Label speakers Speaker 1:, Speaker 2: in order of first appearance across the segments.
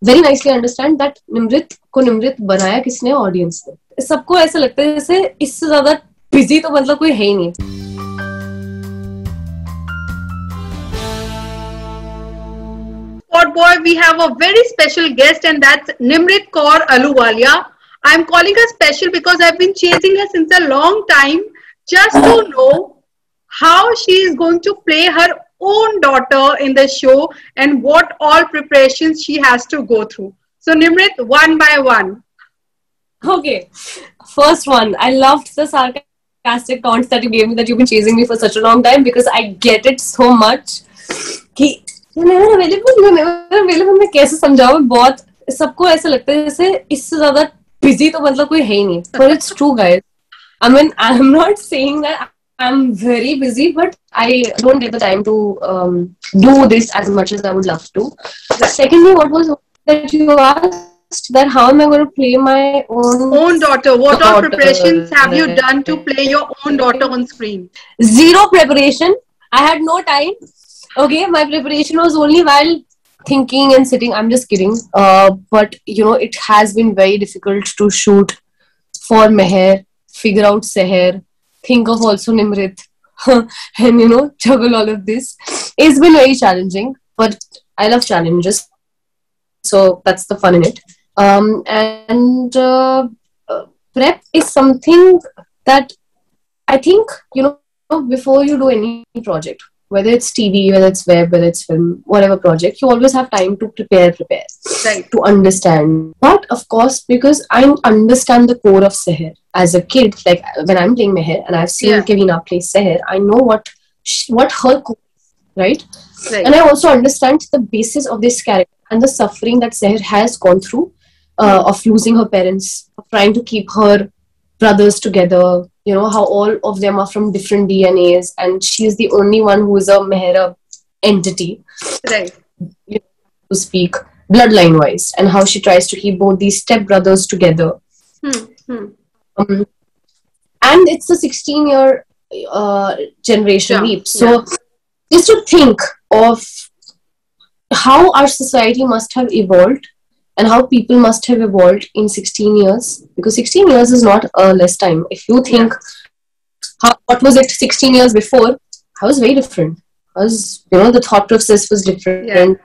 Speaker 1: very nicely understand that Nimrit को निमृत बनाया किसने, ऑडियंस ने. सबको ऐसा लगता है जैसे इससे ज्यादा बिजी तो मतलब कोई है ही नहीं.
Speaker 2: Spot Boy, we have a very special guest, and that's Nimrit Kaur Ahluwalia. I'm calling her special because I've been chasing her since a long time just to know how she is going to play her own daughter in the show and what all preparations she has to go through. So, Nimrit, one by one.
Speaker 1: Okay, first one. I loved the sarcastic taunts that you gave me that you've been chasing me for such a long time, because I get it so much. कि you're never available. मैं कैसे समझाऊँ? बहुत सबको ऐसा लगता है जैसे इससे ज्यादा busy तो मतलब कोई है ही नहीं. But it's true, guys. I mean, I'm not saying that I'm very busy, but I don't get the time to do this as much as I would love to. Secondly, what was that you asked? That how am I going to play my
Speaker 2: own daughter? What all preparations have you done to play your own daughter on screen?
Speaker 1: Zero preparation. I had no time. Okay, my preparation was only while thinking and sitting. I'm just kidding. But you know, it has been very difficult to shoot for Meher, figure out Seher, think of also Nimrit, and you know, juggle all of this. It's been very challenging, but I love challenges, so that's the fun in it. Prep is something that I think, you know, before you do any project, whether it's TV, whether it's web, whether it's film, whatever project, you always have time to prepare,
Speaker 2: right,
Speaker 1: to understand. But of course, because I understand the core of Seher as a kid, like when I'm playing Meher and I've seen Kavina play Seher, I know what her core is, right? And I also understand the basis of this character and the suffering that Seher has gone through, of losing her parents, of trying to keep her brothers together, you know, how all of them are from different DNAs and she's the only one who is a Mehera entity,
Speaker 2: right,
Speaker 1: you know, to speak, bloodline wise, and how she tries to keep both these step brothers together. And it's a 16-year generation leap. So just to think of how our society must have evolved and how people must have evolved in 16 years, because 16 years is not less time. If you think, what was it 16 years before, I was very different. I was, you know, the thought process was different.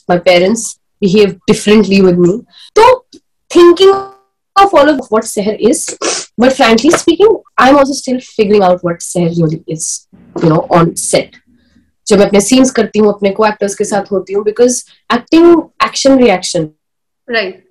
Speaker 1: My parents behaved differently with me. So, thinking of all of what Seher is, but frankly speaking, I'm also still figuring out what Seher really is, you know, on set. जब मैं अपने scenes करती हूँ, अपने को actors के साथ होती हूँ, because acting, action, reaction,
Speaker 2: right,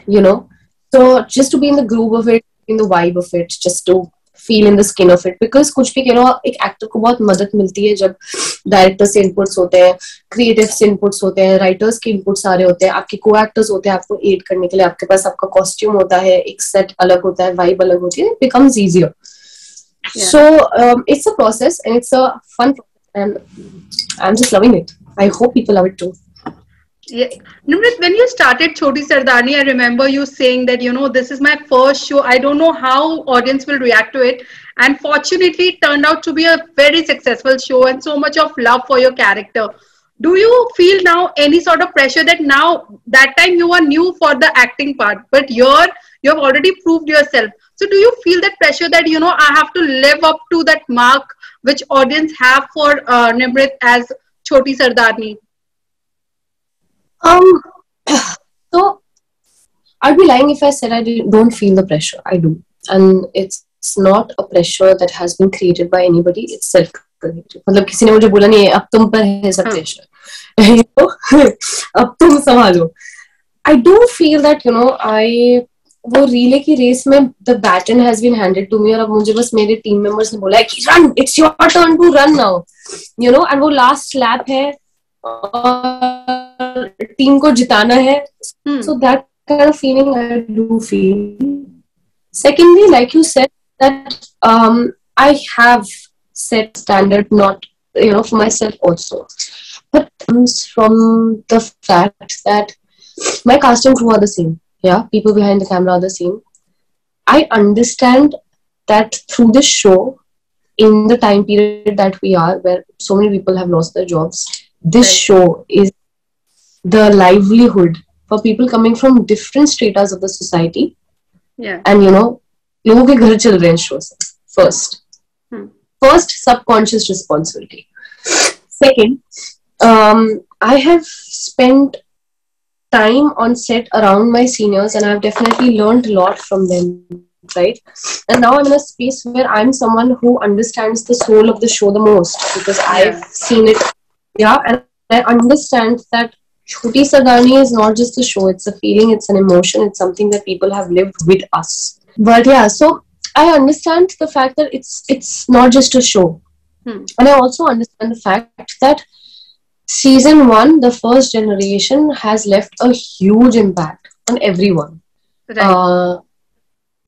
Speaker 1: you know, so just to be in the groove of it, in the vibe of it, just to feel in the skin of it, because कुछ भी कह लो, एक actor को बहुत मदद मिलती है जब डायरेक्टर से इनपुट्स होते हैं, क्रिएटिव से इनपुट्स होते हैं, राइटर्स के इनपुट्स सारे होते हैं, आपके को एक्टर्स होते हैं आपको एड करने के लिए, आपके पास आपका कॉस्ट्यूम होता है, एक सेट अलग होता है, वाइब अलग होती है, it becomes easier. So it's a process and it's a fun process. And I'm just loving it. I hope people love it too.
Speaker 2: Yeah. Nimrit, when you started Choti Sardani, I remember you saying that, you know, this is my first show. I don't know how audience will react to it. And fortunately, it turned out to be a very successful show and so much of love for your character. Do you feel now any sort of pressure that now, that time you were new for the acting part, but you have already proved yourself. So do you feel that pressure that, you know, I have to live up to that mark which audience have for Nimrit as Choti Sardani?
Speaker 1: So I'd be lying if I said I don't feel the pressure. I do. And it's not a pressure that has been created by anybody. It's self-created. मतलब किसी ने मुझे बोला नहीं अब तुम पर है सब pressure. अब तुम संभालो. I do feel that, you know, वो रिले की रेस में the baton has been handed to me और अब मुझे बस मेरे टीम मेंबर्स ने बोला है कि run, it's your turn to run now, you know, and वो last lap है और टीम को जिताना है. So that kind of feeling I do feel. Secondly, like you said, that I have set standard, not, you know, for myself also, but comes from the fact that my cast and crew are the same. Yeah, people behind the camera are the same. I understand that through this show, in the time period that we are, where so many people have lost their jobs, this show is the livelihood for people coming from different stratas of the society.
Speaker 2: Yeah.
Speaker 1: And लोगों के घर चल रहे हैं show से. First, subconscious responsibility. Second, I have spent time on set around my seniors, and I've definitely learned a lot from them, right? And now I'm in a space where I'm someone who understands the soul of the show the most, because I've seen it. Yeah, and I understand that Choti Sardani is not just a show, it's a feeling, it's an emotion, it's something that people have lived with us. But yeah, so I understand the fact that it's not just a show. And I also understand the fact that season 1, the first generation, has left a huge impact on everyone.
Speaker 2: Right.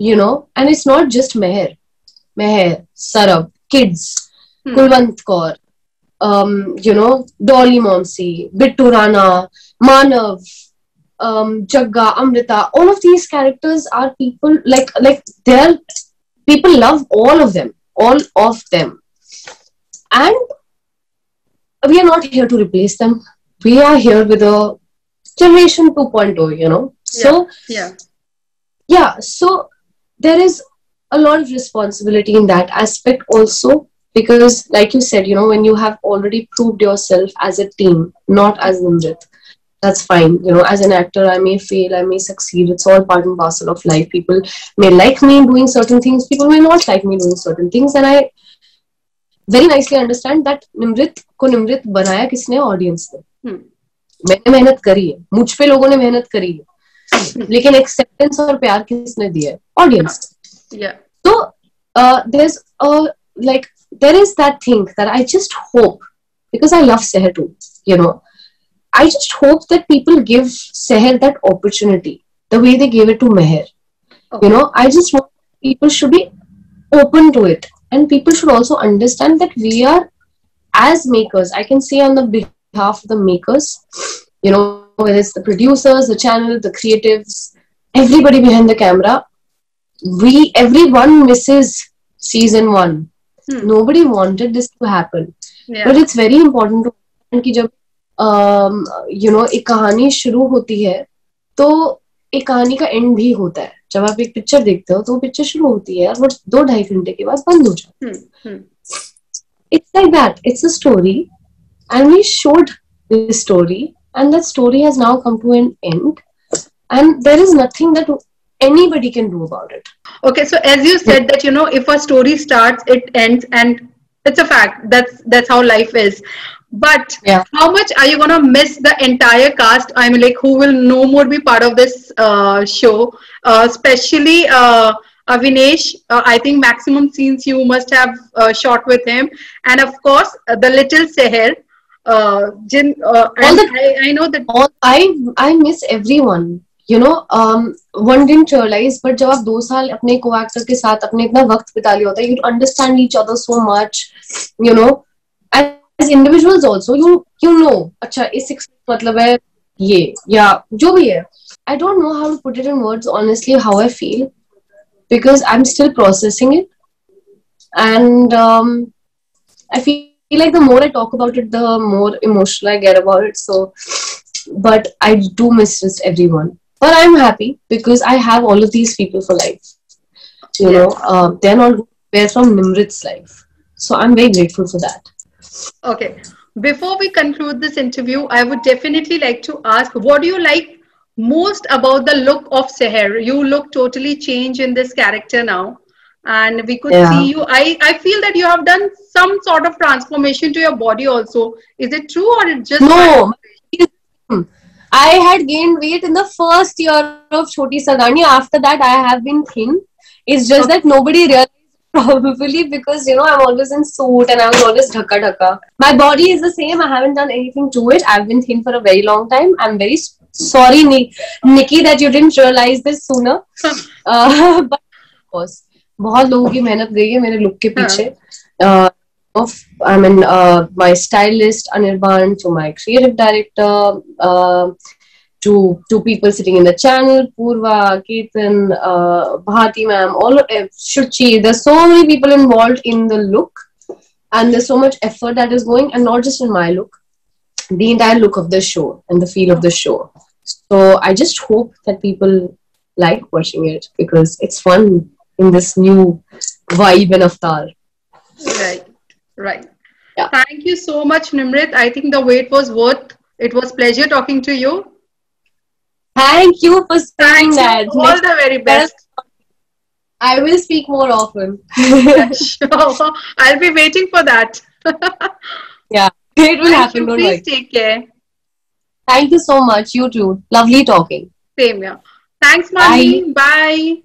Speaker 1: And it's not just Meher, Sarab, kids, Kulwant Kaur, Dolly Momsi, Bittu Rana, Manav, Jagga, Amrita. All of these characters are people like they're people love all of them, and we are not here to replace them. We are here with a generation 2.0, So so there is a lot of responsibility in that aspect also, because like you said, when you have already proved yourself as a team, not as Nimrit, that's fine. As an actor, I may fail, I may succeed. It's all part and parcel of life. People may like me doing certain things, people may not like me doing certain things, and I very nicely understand that Nimrit को निमृत बनाया किसने? Audience ने. मैंने मेहनत करी है, मुझ पे लोगों ने मेहनत करी है, लेकिन एक्सेप्टेंस और प्यार किसने दिया है? Audience. So there is that thing that I just hope, because I love Seher too, I just hope that people give Seher that opportunity the way they gave it to Meher. I just want people should be open to it. And people should also understand that we are, as makers, I can say on the behalf of the makers, whether it's the producers, the channel, the creatives, everybody behind the camera, everyone misses season 1. Nobody wanted this to happen. But it's very important to understand that एक कहानी शुरू होती है तो एक कहानी का and भी होता है. जब आप एक पिक्चर देखते हो तो वो पिक्चर शुरू होती है और वो 2-2.5 घंटे के बाद बंद हो जाती है. It's like that. It's a story, and we showed this story, and that story has now come to an end, and there is nothing that anybody can do about it.
Speaker 2: Okay, so as you said that if a story starts, it ends, and it's a fact. That's how life is. But how much are you gonna miss the entire cast? I mean, like, who will no more be part of this show? Especially Avinesh. I think maximum scenes you must have shot with him, and of course the little Seher. I know that
Speaker 1: I miss everyone. One didn't realize, but जब आप 2 साल अपने co-actor के साथ अपने इतना वक्त बिता लिया होता है, you understand each other so much, and as individuals also, अच्छा इस 6 मतलब है ये या जो भी है. I don't know how to put it in words, honestly, how I feel, because I'm still processing it, and I feel like the more I talk about it, the more emotional I get about it. So, but I do miss just everyone. But I'm happy because I have all of these people for life. They're not they're from Nimrit's life. So I'm very grateful for that.
Speaker 2: Okay. Before we conclude this interview, I would definitely like to ask, what do you like most about the look of Seher? You look totally changed in this character now. And we could see you. I feel that you have done some sort of transformation to your body also. Is it true, or it just...
Speaker 1: No. I had gained weight in the first year of Choti Sardani. After that, I have been thin. It's just that nobody realized, probably because, I'm always in suit and I was always dhaka. My body is the same. I haven't done anything to it. I've been thin for a very long time. I'm very sorry, Nikki, that you didn't realize this sooner. But of course, बहुत लोगों की मेहनत गई है मेरे look के पीछे. I mean, my stylist Anirban, to my creative director, to people sitting in the channel, Purva, Ketan, Bhati ma'am, all of Shuchi. There's so many people involved in the look, and there's so much effort that is going, and not just in my look. the entire look of the show and the feel of the show. So I just hope that people like watching it because it's fun in this new vibe and avatar.
Speaker 2: Right, right.
Speaker 1: Yeah.
Speaker 2: Thank you so much, Nimrit. I think the wait was worth. It was pleasure talking to you.
Speaker 1: Thank you for saying that.
Speaker 2: All the very best.
Speaker 1: I will speak more often.
Speaker 2: Yeah, sure. I'll be waiting for that.
Speaker 1: Yeah, it will
Speaker 2: Thank
Speaker 1: happen.
Speaker 2: you.
Speaker 1: Don't
Speaker 2: Please
Speaker 1: worry.
Speaker 2: take care.
Speaker 1: Thank you so much. You too. Lovely talking.
Speaker 2: Same here. Thanks,
Speaker 1: Bye.
Speaker 2: Mami. Bye.